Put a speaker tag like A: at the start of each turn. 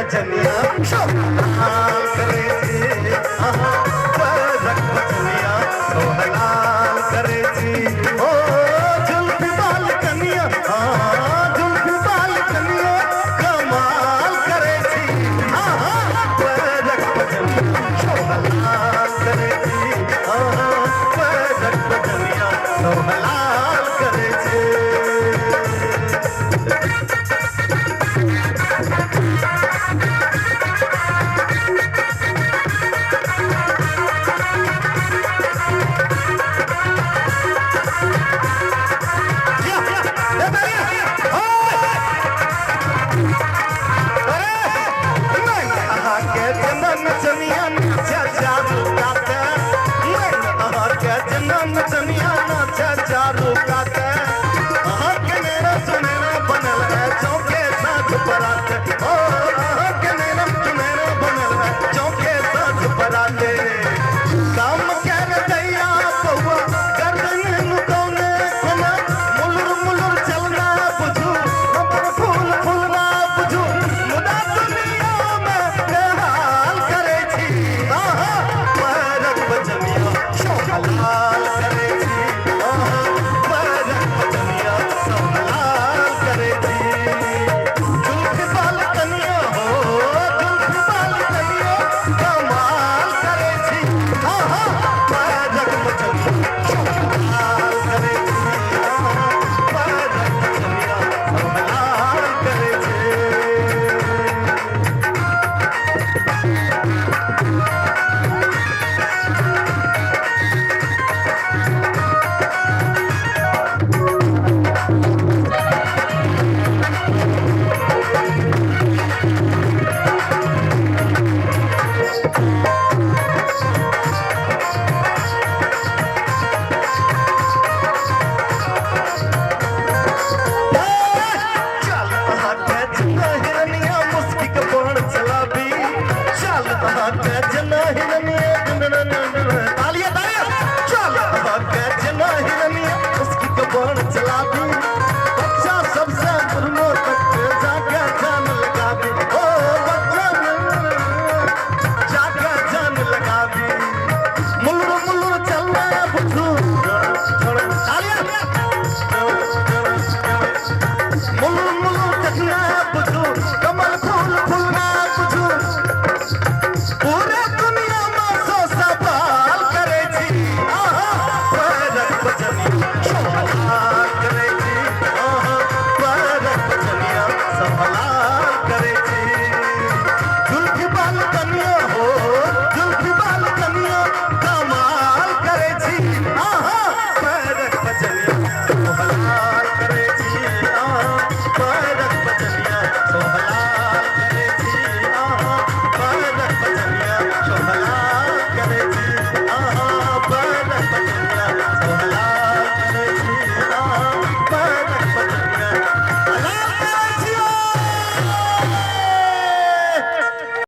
A: बजनिया सोहलाल करे जी परक बजनिया सोहलाल करे जी ओ जुल्फी बाल कनिया जुल्फी बाल कनिया कमाल करे जी परक बजनिया सोहलाल करे जी परक बजनिया सोहलाल करे जी तालियां तालियां चल के जना हिरनिया उसकी कबाड़ चला दी